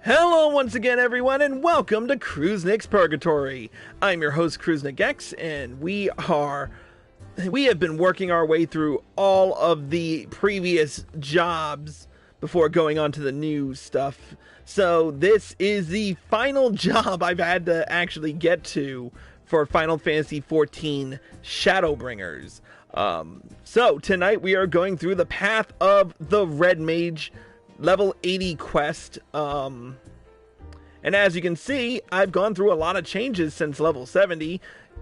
Hello once again, everyone, and welcome to Nick's Purgatory. I'm your host, Nick X, and we have been working our way through all of the previous jobs before going on to the new stuff. So this is the final job I've had to actually get to for Final Fantasy XIV Shadowbringers. So tonight we are going through the path of the Red Mage level 80 quest, and as you can see, I've gone through a lot of changes since level 70,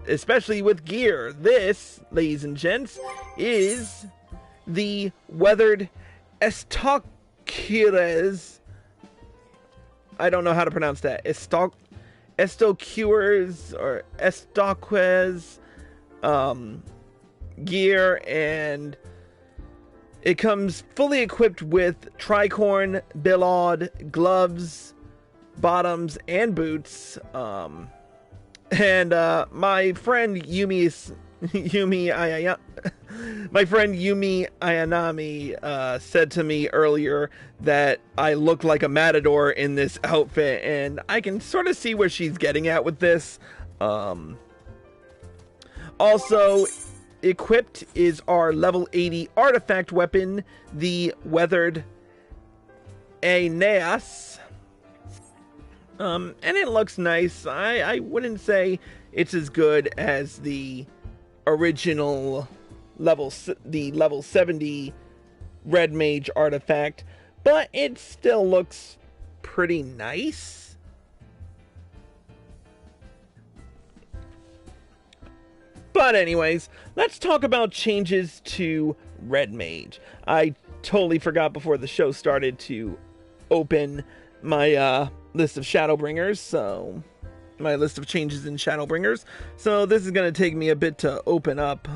especially with gear. This, ladies and gents, is the weathered Estocures. I don't know how to pronounce that. Estocures or Estoques gear, and it comes fully equipped with tricorn, bilod, gloves, bottoms, and boots. My friend Yumi Ayanami said to me earlier that I look like a matador in this outfit, and I can sort of see where she's getting at with this. Also, equipped is our level 80 artifact weapon, the Weathered Aeneas. And it looks nice. I wouldn't say it's as good as the original level 70 Red Mage artifact, but it still looks pretty nice. But anyways, let's talk about changes to Red Mage. I totally forgot before the show started to open my list of Shadowbringers, so my list of changes in Shadowbringers. So this is going to take me a bit to open up.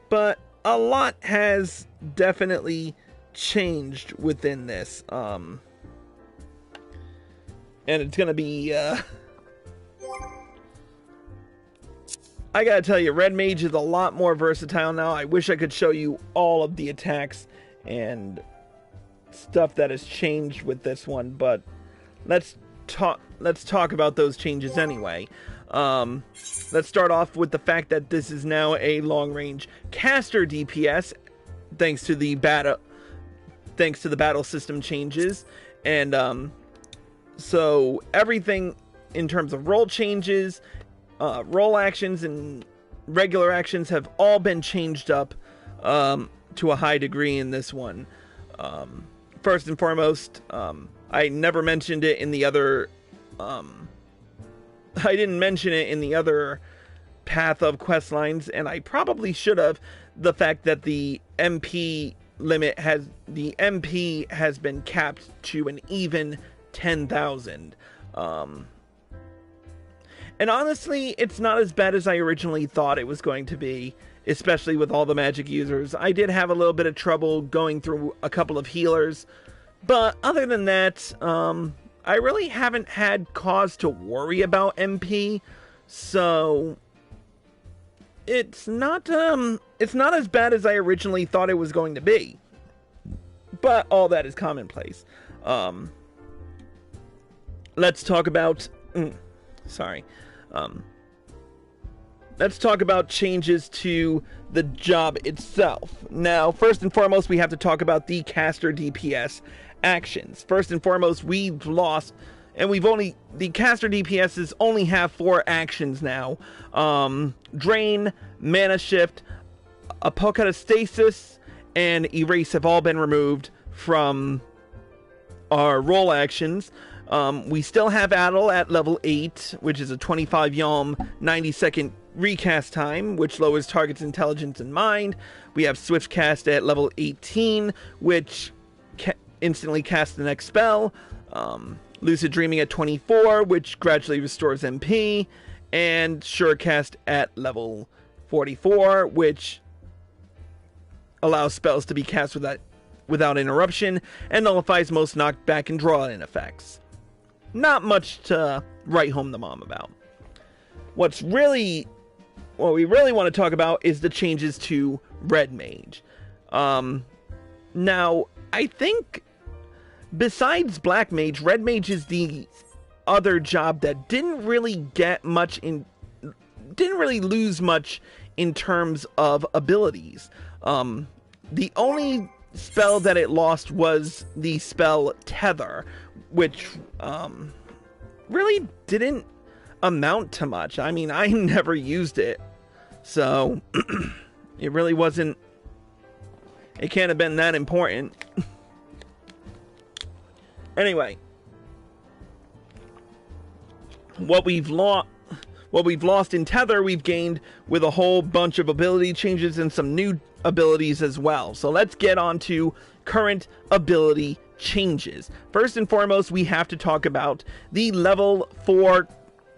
But a lot has definitely changed within this. And it's gonna be, I gotta tell you, Red Mage is a lot more versatile now. I wish I could show you all of the attacks and stuff that has changed with this one, but let's talk about those changes anyway. Let's start off with the fact that this is now a long-range caster DPS, thanks to the battle system changes, and so everything in terms of role changes, role actions, and regular actions have all been changed up to a high degree in this one. First and foremost, I never mentioned it in the other. I didn't mention it in the other path of quest lines, and I probably should have. The fact that the MP has been capped to an even 10,000. And honestly, it's not as bad as I originally thought it was going to be, especially with all the magic users. I did have a little bit of trouble going through a couple of healers, but other than that, I really haven't had cause to worry about MP, so it's not as bad as I originally thought it was going to be. But all that is commonplace. Let's talk about let's talk about changes to the job itself. Now, first and foremost, we have to talk about the caster DPS actions. First and foremost, we've lost, and the caster DPSs only have 4 actions now. Drain, Mana Shift, Apokatastasis, and Erase have all been removed from our role actions. We still have Addle at level 8, which is a 25 Yalm 90-second recast time, which lowers target's intelligence and mind. We have Swift Cast at level 18, which instantly casts the next spell. Lucid Dreaming at 24, which gradually restores MP. And Surecast at level 44, which allows spells to be cast without interruption, and nullifies most knockback and draw-in effects. Not much to write home to mom about. What's really what we really want to talk about is the changes to Red Mage. Now, I think besides Black Mage, Red Mage is the other job that didn't really lose much in terms of abilities. The only spell that it lost was the spell Tether, which really didn't amount to much. I mean, I never used it, so it really wasn't. It can't have been that important. Anyway, what we've lost in Tether, we've gained with a whole bunch of ability changes and some new abilities as well. So let's get on to current ability changes. First and foremost, we have to talk about the level 4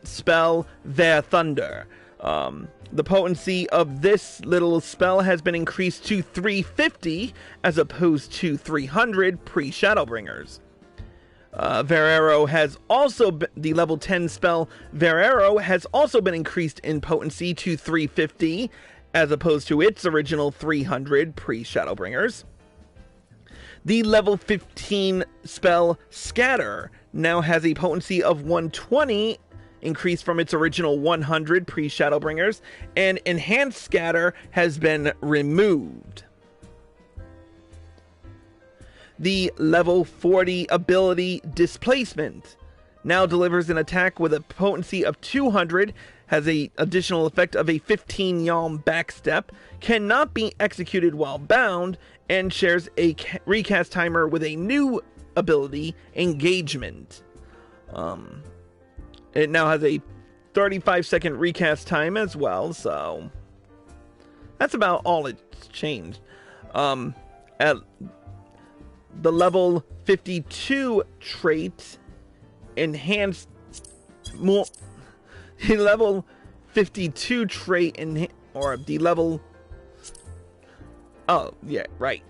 spell Their Thunder. The potency of this little spell has been increased to 350 as opposed to 300 pre-Shadowbringers. Verero has also been, the level 10 spell Verero has also been increased in potency to 350 as opposed to its original 300 pre-Shadowbringers. The level 15 spell Scatter now has a potency of 120, increased from its original 100 pre-Shadowbringers, and Enhanced Scatter has been removed. The level 40 ability Displacement now delivers an attack with a potency of 200, has an additional effect of a 15 yalm backstep, cannot be executed while bound, and shares a recast timer with a new ability, Engagement. It now has a 35-second recast time as well, so that's about all it's changed. At the level 52 trait, Enhanced... The level 52 trait, or the level... Oh, yeah, right.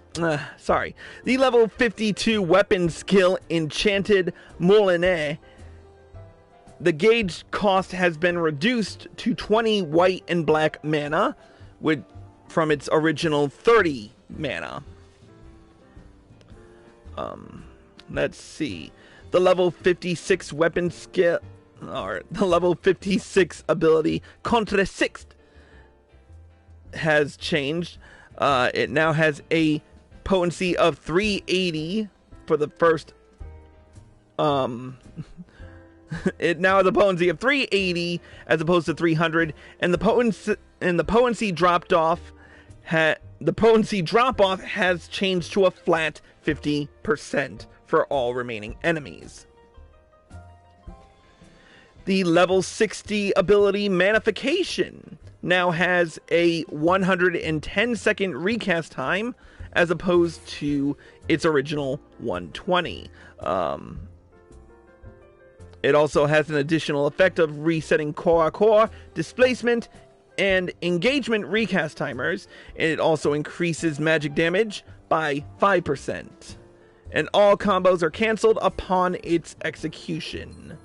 Sorry. The level 52 weapon skill, Enchanted Moulinet. The gauge cost has been reduced to 20 white and black mana, from its original 30 mana. Let's see. The level 56 weapon skill, or the level 56 ability, Contre Sixt, has changed. It now has a potency of 380 for the first. It now has a potency of 380 as opposed to 300, and the potency drop off has changed to a flat 50% for all remaining enemies. The level 60 ability Manification now has a 110-second recast time as opposed to its original 120. It also has an additional effect of resetting core displacement and engagement recast timers, and it also increases magic damage by 5%. And all combos are cancelled upon its execution.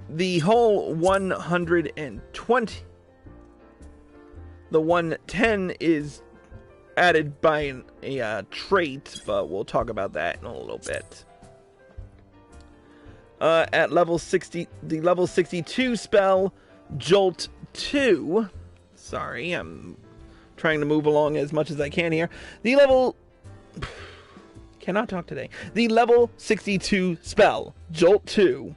The whole 120, the 110 is added by a trait, but we'll talk about that in a little bit. At level 60, the level 62 spell Jolt 2. Sorry, I'm trying to move along as much as I can here. The level... cannot talk today. The level 62 spell Jolt 2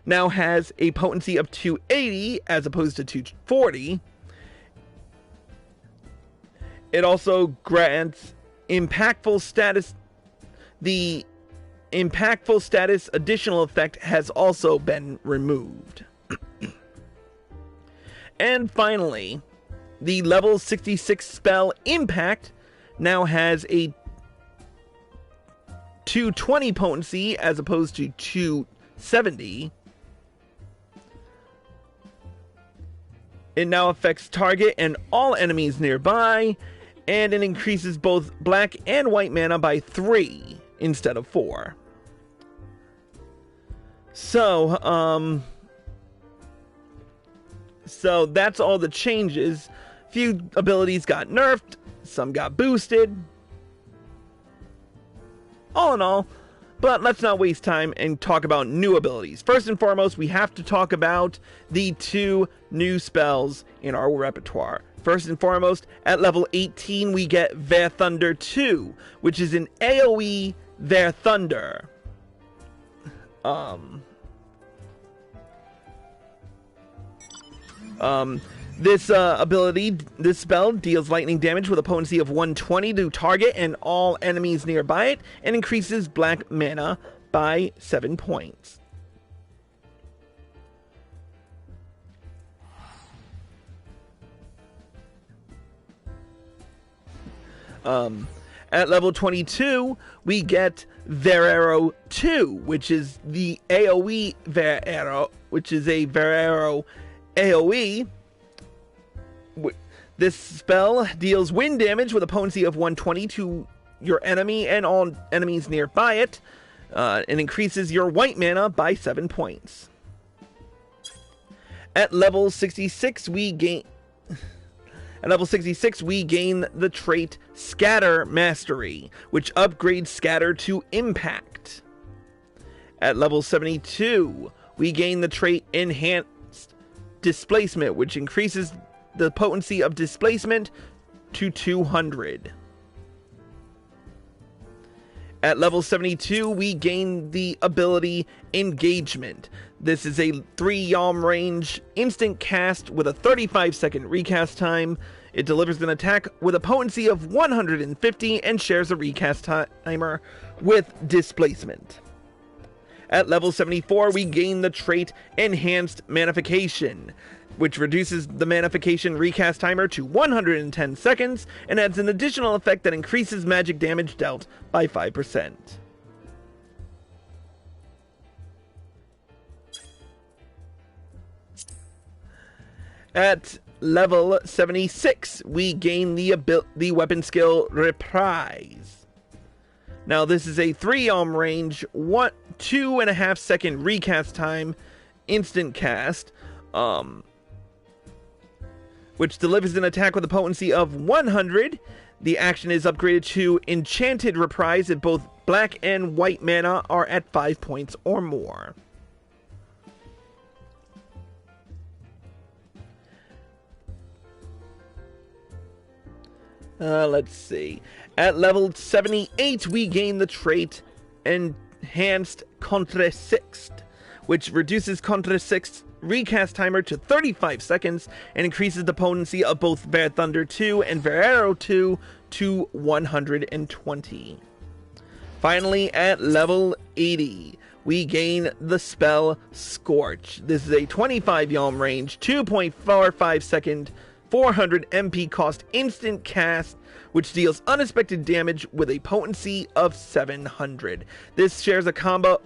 now has a potency of 280 as opposed to 240. It also grants impactful status. The impactful status additional effect has also been removed. And finally, the level 66 spell Impact now has a 220 potency as opposed to 270. It now affects target and all enemies nearby, and it increases both black and white mana by 3 instead of 4. So, So that's all the changes. Few abilities got nerfed, some got boosted. All in all, but let's not waste time and talk about new abilities. First and foremost, we have to talk about the 2 new spells in our repertoire. First and foremost, at level 18, we get Ver Thunder 2, which is an AoE Ver Thunder. This ability, this spell deals lightning damage with a potency of 120 to target and all enemies nearby it, and increases black mana by 7 points. At level 22, we get Verero 2, which is the AoE Verero, which is a Verero AoE. This spell deals wind damage with a potency of 120 to your enemy and all enemies nearby it, and increases your white mana by 7 points. At level 66, we gain the trait Scatter Mastery, which upgrades Scatter to Impact. At level 72, we gain the trait Enhanced Displacement, which increases the potency of displacement to 200. At level 72, we gain the ability Engagement. This is a 3 Yalm range instant cast with a 35-second recast time. It delivers an attack with a potency of 150 and shares a recast timer with displacement. At level 74, we gain the trait Enhanced Manification, which reduces the Manification recast timer to 110 seconds and adds an additional effect that increases magic damage dealt by 5%. At level 76, we gain the weapon skill Reprise. Now this is a 3 Yalm range, 2.5 second recast time, instant cast, which delivers an attack with a potency of 100. The action is upgraded to Enchanted Reprise if both black and white mana are at 5 points or more. Let's see. At level 78, we gain the trait Enhanced Contre-Sixt, which reduces Contre-Sixt's recast timer to 35 seconds and increases the potency of both Ver Thunder 2 and Verero 2 to 120. Finally, at level 80, we gain the spell Scorch. This is a 25 Yalm range, 2.45 second, 400 MP cost instant cast, which deals unexpected damage with a potency of 700. This shares a combo.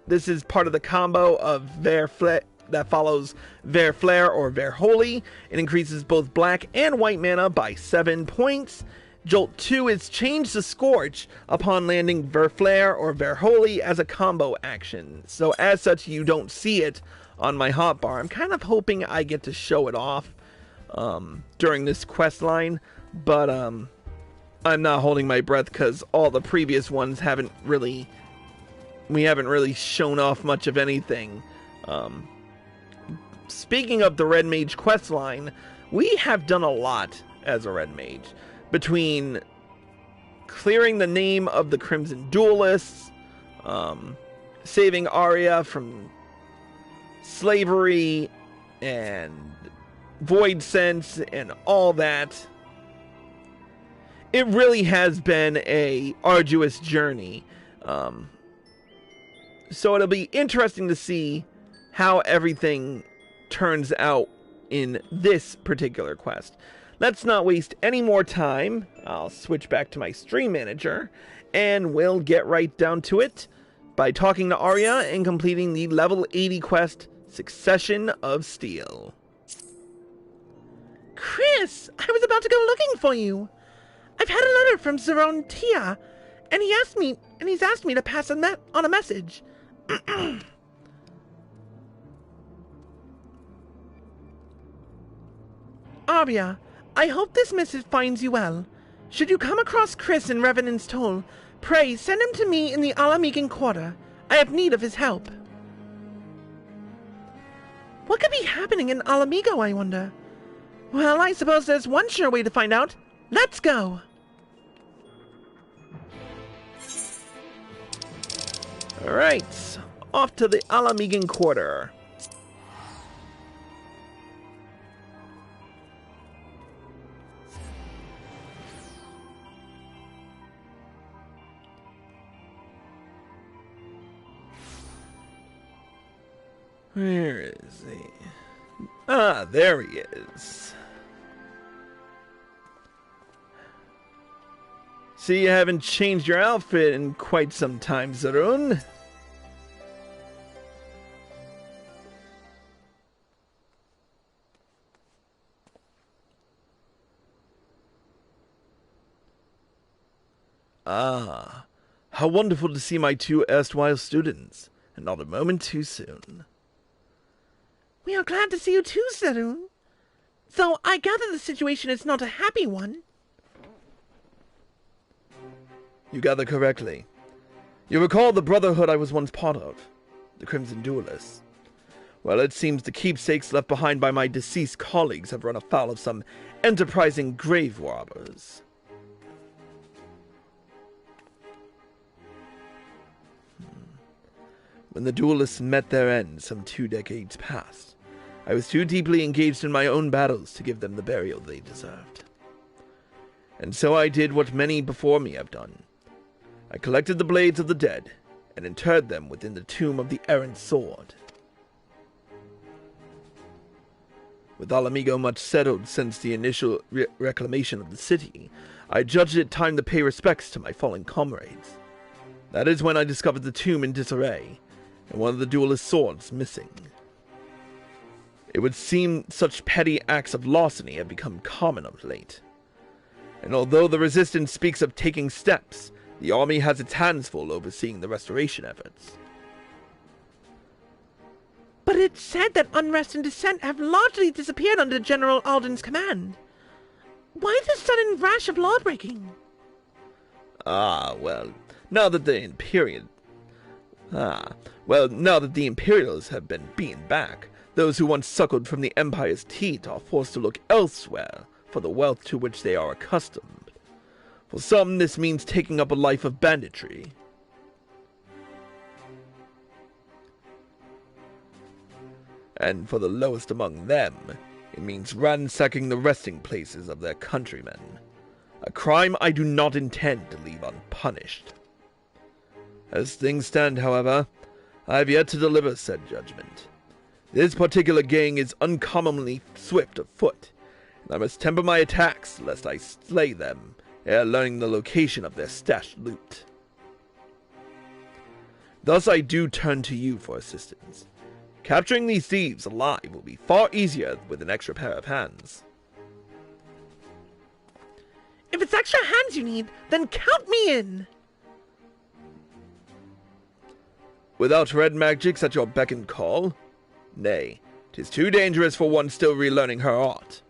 This is part of the combo of Ver Flare that follows Ver Flare or Ver Holy. It increases both black and white mana by 7 points. Jolt 2 is changed to Scorch upon landing Ver Flare or Ver Holy as a combo action. So as such, you don't see it on my hotbar. I'm kind of hoping I get to show it off during this quest line, but I'm not holding my breath because all the previous ones we haven't really shown off much of anything. Speaking of the Red Mage questline, we have done a lot as a Red Mage. Between clearing the name of the Crimson Duelists, saving Arya from slavery and Void Sense and all that, it really has been a arduous journey. So it'll be interesting to see how everything turns out in this particular quest. Let's not waste any more time. I'll switch back to my stream manager, and we'll get right down to it by talking to Arya and completing the level 80 quest, Succession of Steel. Chris, I was about to go looking for you. I've had a letter from Zeron Tia, and he's asked me to pass on a message. Arya, I hope this missive finds you well. Should you come across Chris in Revenant's Toll, pray send him to me in the Alamigan Quarter. I have need of his help. What could be happening in Alamigo, I wonder? Well, I suppose there's one sure way to find out. Let's go! Alright, off to the Alamigan Quarter. Where is he? Ah, there he is. See, you haven't changed your outfit in quite some time, Zarun. Ah, how wonderful to see my two erstwhile students, and not a moment too soon. We are glad to see you too, Zarun. Though I gather the situation is not a happy one. You gather correctly. You recall the brotherhood I was once part of, the Crimson Duelists. Well, it seems the keepsakes left behind by my deceased colleagues have run afoul of some enterprising grave robbers. When the duelists met their end some 2 decades past, I was too deeply engaged in my own battles to give them the burial they deserved. And so I did what many before me have done. I collected the blades of the dead and interred them within the tomb of the errant sword. With Alamigo much settled since the initial reclamation of the city, I judged it time to pay respects to my fallen comrades. That is when I discovered the tomb in disarray, and one of the duelist swords missing. It would seem such petty acts of larceny have become common of late. And although the Resistance speaks of taking steps, the army has its hands full overseeing the restoration efforts. But it's said that unrest and dissent have largely disappeared under General Alden's command. Why the sudden rash of lawbreaking? Well, now that the Imperials have been beaten back, those who once suckled from the Empire's teat are forced to look elsewhere for the wealth to which they are accustomed. For some, this means taking up a life of banditry. And for the lowest among them, it means ransacking the resting places of their countrymen. A crime I do not intend to leave unpunished. As things stand, however, I have yet to deliver said judgment. This particular gang is uncommonly swift of foot, and I must temper my attacks lest I slay them ere learning the location of their stashed loot. Thus I do turn to you for assistance. Capturing these thieves alive will be far easier with an extra pair of hands. If it's extra hands you need, then count me in! Without red magics at your beck and call? Nay, 'tis too dangerous for one still relearning her art.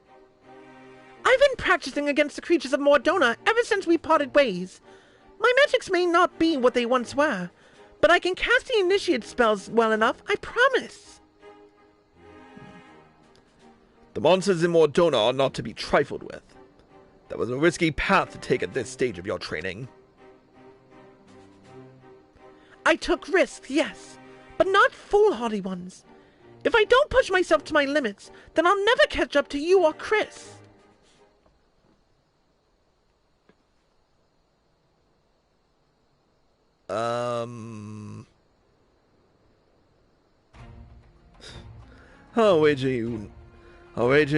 I've been practicing against the creatures of Mordona ever since we parted ways. My magics may not be what they once were, but I can cast the initiate spells well enough, I promise. The monsters in Mordona are not to be trifled with. That was a risky path to take at this stage of your training. I took risks, yes, but not foolhardy ones. If I don't push myself to my limits, then I'll never catch up to you or Chris. I'll wager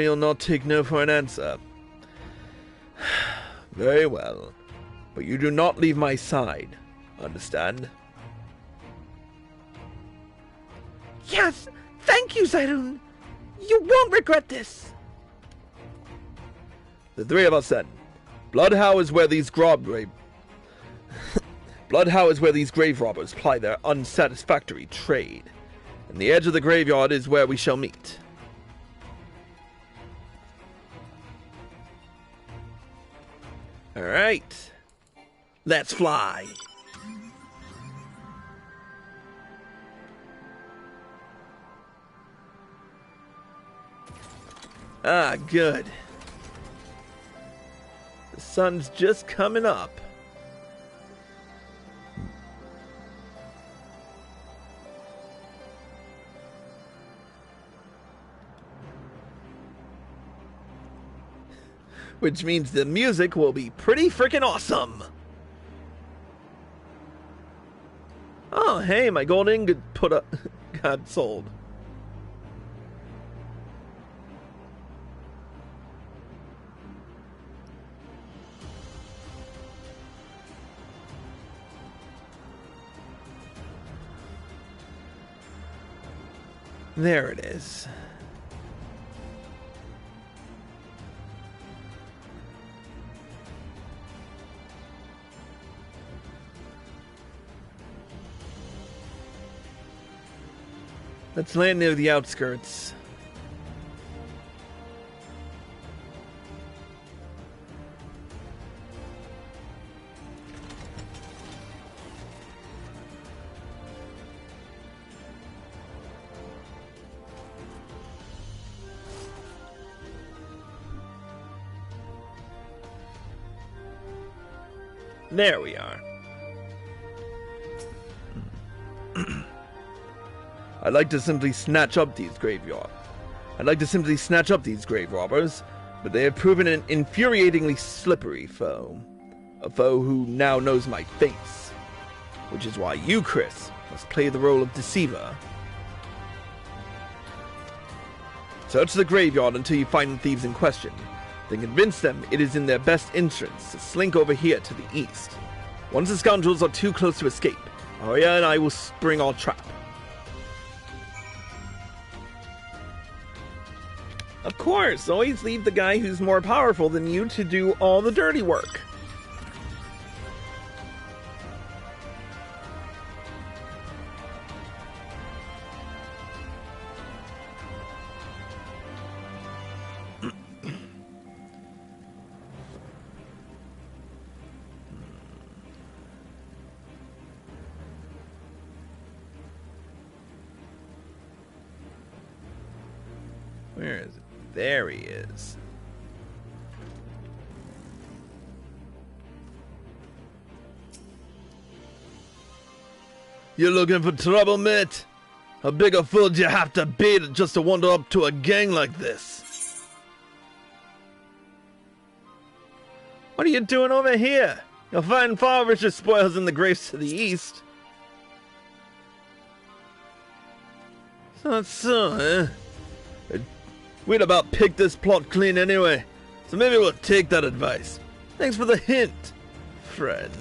you'll not take no for an answer. Very well, but you do not leave my side, understand? Yes, thank you, Zairun. You won't regret this. The three of us then. Bloodhow is where these grave robbers ply their unsatisfactory trade, and the edge of the graveyard is where we shall meet. Alright. Let's fly. Ah, good. The sun's just coming up. Which means the music will be pretty freaking awesome. Oh, hey, my gold ingot got sold. There it is. Let's land near the outskirts. There we are. I'd like to simply snatch up these grave robbers, but they have proven an infuriatingly slippery foe. A foe who now knows my face. Which is why you, Chris, must play the role of deceiver. Search the graveyard until you find the thieves in question. Then convince them it is in their best interest to slink over here to the east. Once the scoundrels are too close to escape, Arya and I will spring our trap. Of course, always leave the guy who's more powerful than you to do all the dirty work. Where is it? There he is. You looking for trouble, mate? How big a fool do you have to be just to wander up to a gang like this? What are you doing over here? You'll find far richer spoils in the graves to the east. So that's so, eh? We'd about picked this plot clean anyway, so maybe we'll take that advice. Thanks for the hint, friend.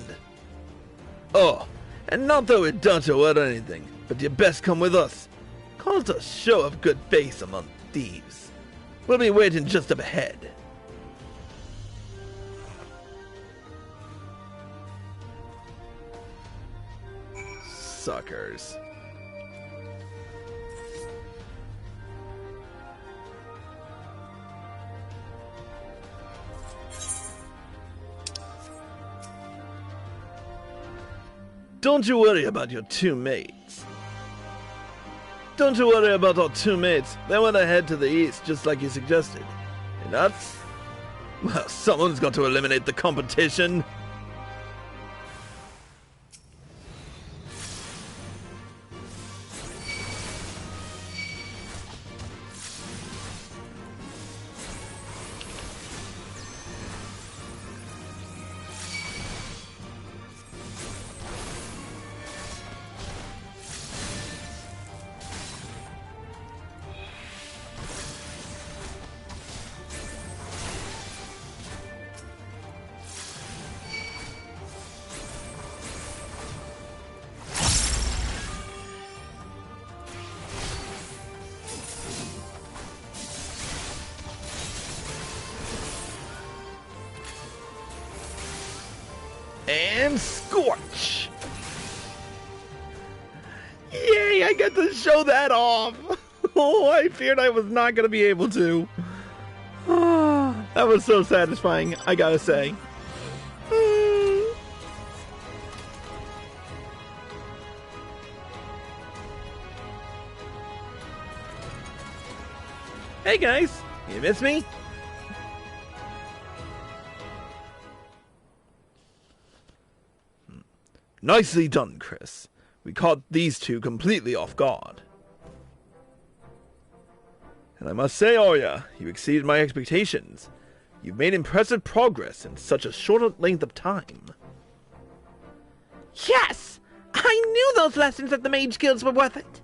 Oh, and not that we don't owe it anything, but you best come with us. Call it a show of good faith among thieves. We'll be waiting just up ahead. Suckers. Don't you worry about your two mates. Don't you worry about our two mates. They went ahead to the east, just like you suggested. And that's... well, someone's got to eliminate the competition. And Scorch! Yay, I get to show that off! Oh, I feared I was not going to be able to. Oh, that was so satisfying, I gotta say. Hey guys, you miss me? Nicely done, Chris. We caught these two completely off guard. And I must say, Arya, you exceeded my expectations. You've made impressive progress in such a short length of time. Yes! I knew those lessons at the Mage Guilds were worth it.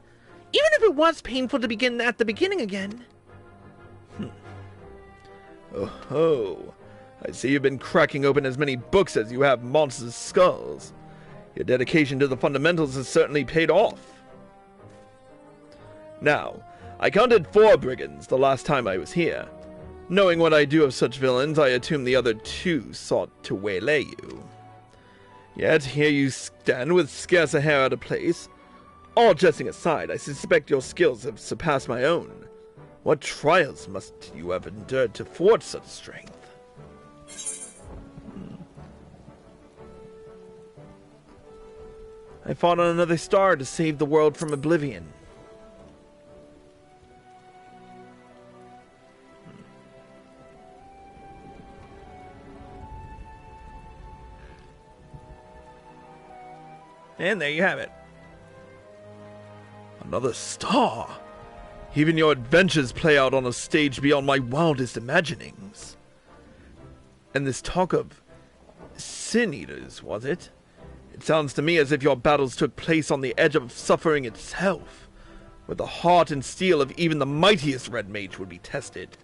Even if it was painful to begin at the beginning again. Oh ho. I see you've been cracking open as many books as you have monsters' skulls. Your dedication to the fundamentals has certainly paid off. Now, I counted 4 brigands the last time I was here. Knowing what I do of such villains, I assume the other 2 sought to waylay you. Yet here you stand with scarce a hair out of place. All jesting aside, I suspect your skills have surpassed my own. What trials must you have endured to forge such strength? I fought on another star to save the world from oblivion. And there you have it. Another star? Even your adventures play out on a stage beyond my wildest imaginings. And this talk of sin eaters, was it? It sounds to me as if your battles took place on the edge of suffering itself, where the heart and steel of even the mightiest red mage would be tested.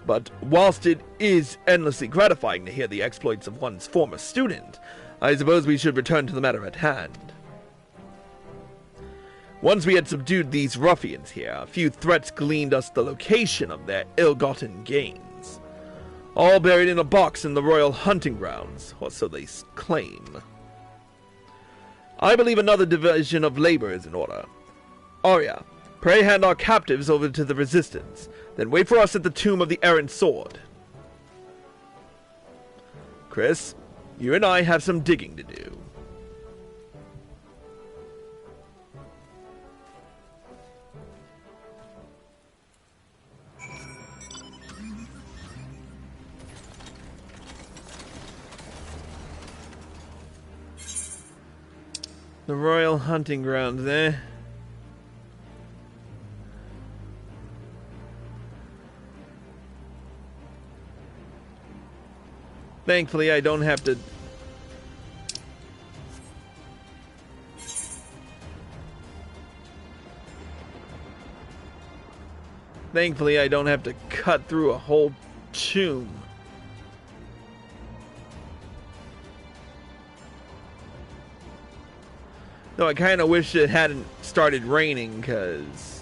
But whilst it is endlessly gratifying to hear the exploits of one's former student, I suppose we should return to the matter at hand. Once we had subdued these ruffians here, a few threats gleaned us the location of their ill-gotten gains. All buried in a box in the royal hunting grounds, or so they claim. I believe another division of labor is in order. Arya, pray hand our captives over to the resistance, then wait for us at the tomb of the errant sword. Chris, you and I have some digging to do. The royal hunting grounds, eh? Thankfully, I don't have to... Thankfully, I don't have to cut through a whole tomb. Though I kind of wish it hadn't started raining, because...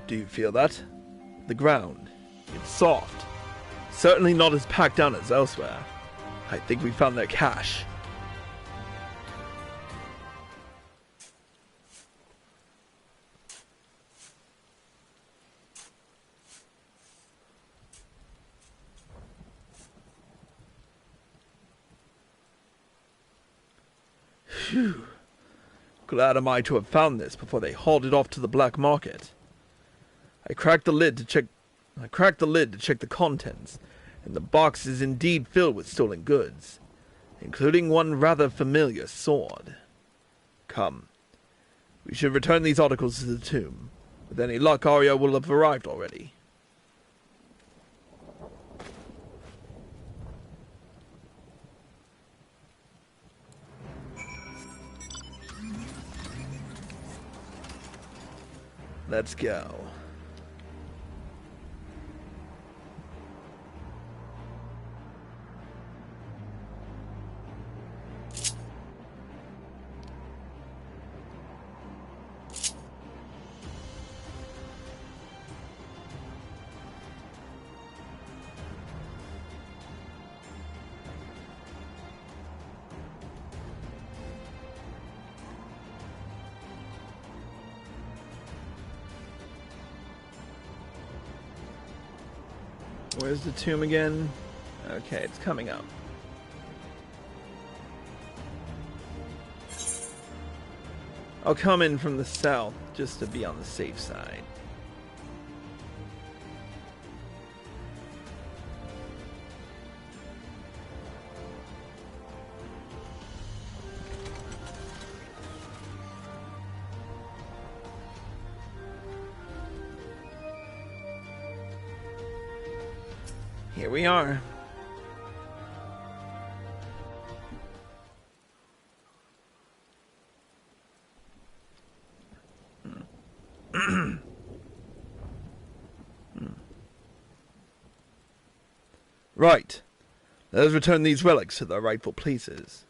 Do you feel that? The ground. It's soft. Certainly not as packed down as elsewhere. I think we found their cache. Phew. Glad am I to have found this before they hauled it off to the black market. I cracked the lid to check the contents, and the box is indeed filled with stolen goods, including one rather familiar sword. Come, we should return these articles to the tomb. With any luck, Arya will have arrived already. Let's go. Where's the tomb again? Okay, it's coming up. I'll come in from the south just to be on the safe side. Here we are. Right. Let us return these relics to their rightful places.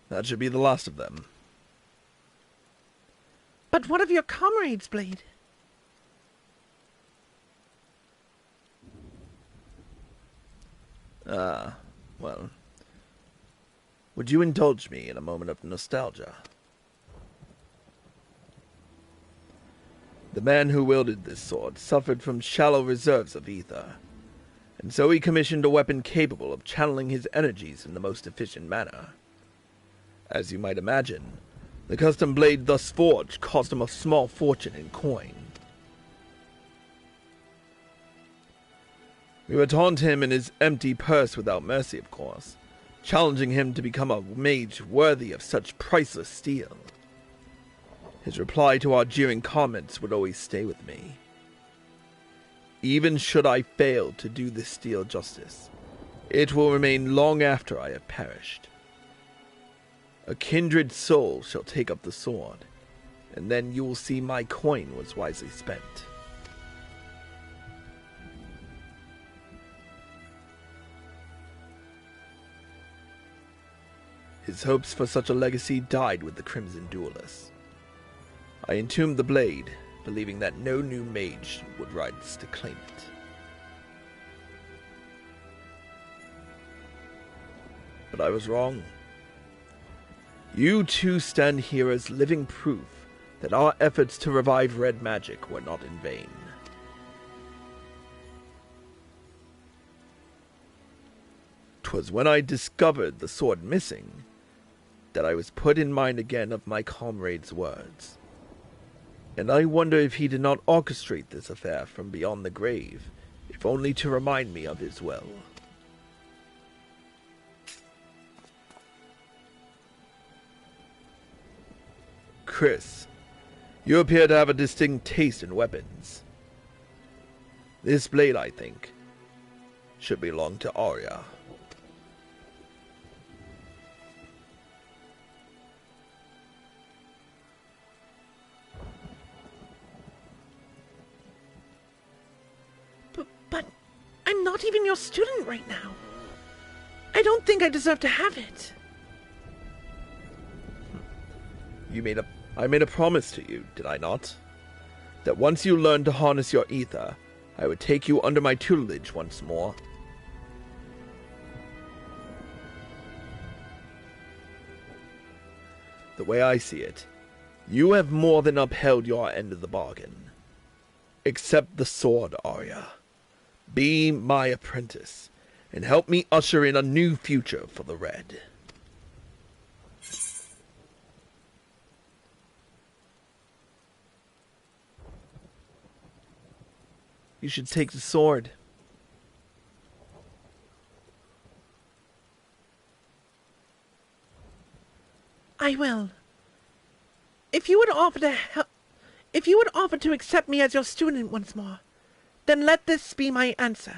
That should be the last of them. But what of your comrades, Blade? Well. Would you indulge me in a moment of nostalgia? The man who wielded this sword suffered from shallow reserves of ether, and so he commissioned a weapon capable of channeling his energies in the most efficient manner. As you might imagine, the custom blade thus forged cost him a small fortune in coin. We would taunt him in his empty purse without mercy, of course, challenging him to become a mage worthy of such priceless steel. His reply to our jeering comments would always stay with me. Even should I fail to do this steel justice, it will remain long after I have perished. A kindred soul shall take up the sword, and then you will see my coin was wisely spent. His hopes for such a legacy died with the Crimson Duelist. I entombed the blade, believing that no new mage would rise to claim it. But I was wrong. You two stand here as living proof that our efforts to revive red magic were not in vain. "'Twas when I discovered the sword missing that I was put in mind again of my comrade's words. And I wonder if he did not orchestrate this affair from beyond the grave, if only to remind me of his will. Chris, you appear to have a distinct taste in weapons. This blade, I think, should belong to Arya. But I'm not even your student right now. I don't think I deserve to have it. I made a promise to you, did I not? That once you learned to harness your ether, I would take you under my tutelage once more. The way I see it, you have more than upheld your end of the bargain. Accept the sword, Arya. Be my apprentice, and help me usher in a new future for the Red. You should take the sword. I will. If you would offer to accept me as your student once more, then let this be my answer.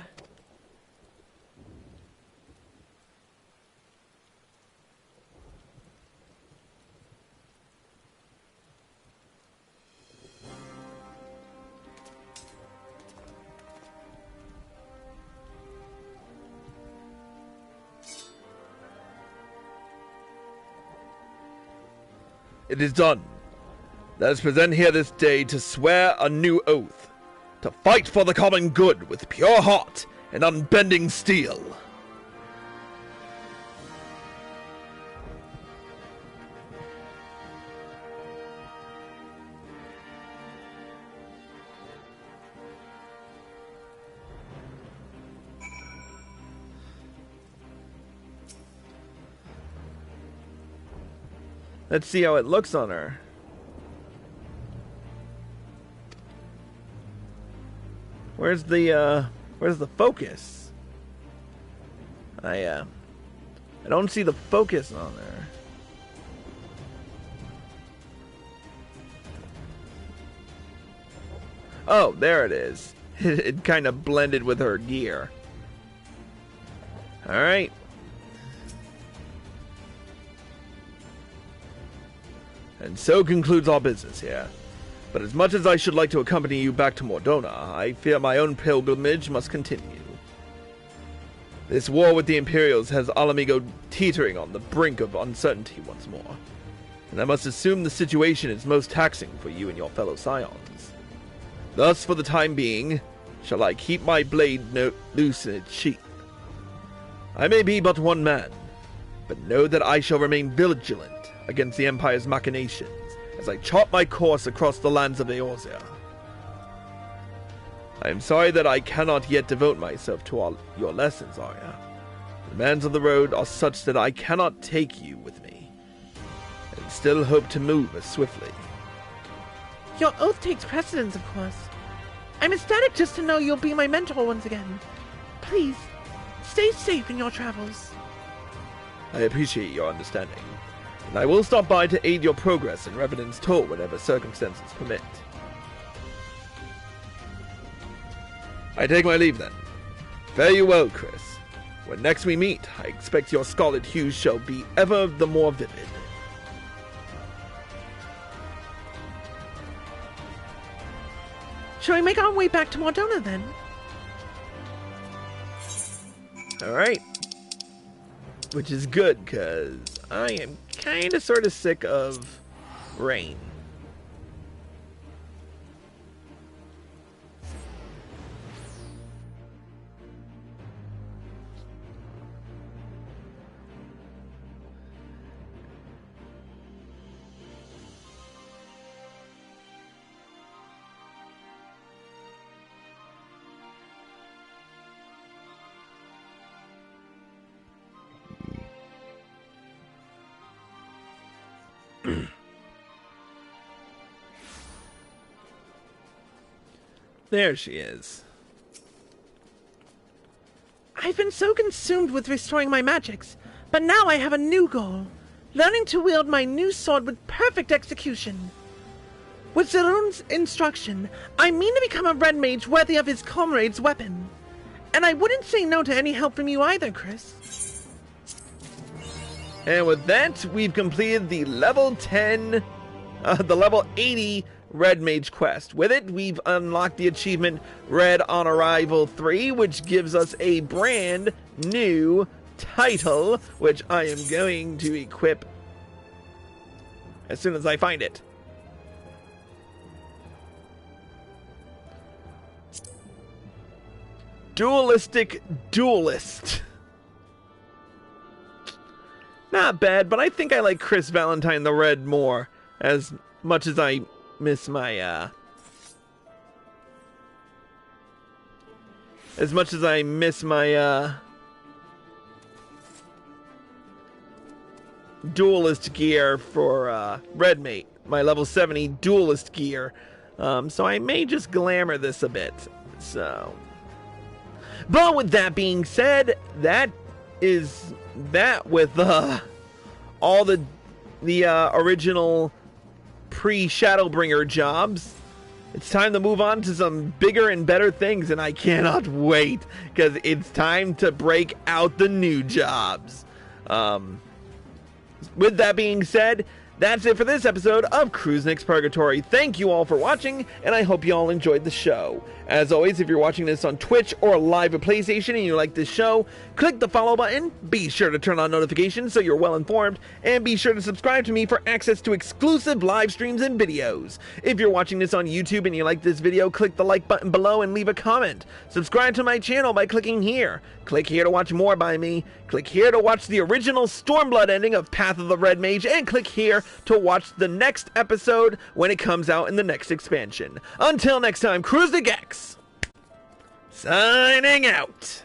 It is done. Let us present here this day to swear a new oath, to fight for the common good with pure heart and unbending steel. Let's see how it looks on her. Where's the focus? I don't see the focus on there. Oh, there it is. It kind of blended with her gear. All right. And so concludes our business here. But as much as I should like to accompany you back to Mordona, I fear my own pilgrimage must continue. This war with the Imperials has Alamigo teetering on the brink of uncertainty once more. And I must assume the situation is most taxing for you and your fellow scions. Thus, for the time being, shall I keep my blade loose in its sheath. I may be but one man, but know that I shall remain vigilant against the Empire's machinations as I chart my course across the lands of Eorzea. I am sorry that I cannot yet devote myself to all your lessons, Arya. The demands of the road are such that I cannot take you with me, and still hope to move as swiftly. Your oath takes precedence, of course. I'm ecstatic just to know you'll be my mentor once again. Please, stay safe in your travels. I appreciate your understanding, and I will stop by to aid your progress in Revenant's Toll whenever circumstances permit. I take my leave then. Fare you well, Chris. When next we meet, I expect your scarlet hues shall be ever the more vivid. Shall we make our way back to Mordona then? Alright. Which is good, because I am kind of sort of sick of rain. There she is. I've been so consumed with restoring my magics, but now I have a new goal. Learning to wield my new sword with perfect execution. With Zeroon's instruction, I mean to become a red mage worthy of his comrade's weapon. And I wouldn't say no to any help from you either, Chris. And with that, we've completed the level 10, the level 80 Red Mage quest. With it, we've unlocked the achievement Red on Arrival 3, which gives us a brand new title, which I am going to equip as soon as I find it. Dualistic Duelist. Not bad, but I think I like Chris Valentine the Red more, as much as I miss my, duelist gear for, Red Mate, my level 70 duelist gear, so I may just glamour this a bit, so. But with that being said, that is that with, all the original pre-Shadowbringer jobs. It's time to move on to some bigger and better things, and I cannot wait, because it's time to break out the new jobs. With that being said, That's it for this episode of Cruisnick's Purgatory. Thank you all for watching, and I hope you all enjoyed the show. As always, if you're watching this on Twitch or live at PlayStation and you like this show, click the follow button, be sure to turn on notifications so you're well informed, and be sure to subscribe to me for access to exclusive live streams and videos. If you're watching this on YouTube and you like this video, click the like button below and leave a comment. Subscribe to my channel by clicking here. Click here to watch more by me. Click here to watch the original Stormblood ending of Path of the Red Mage, and click here to watch the next episode when it comes out in the next expansion. Until next time, Cruisnick X, signing out.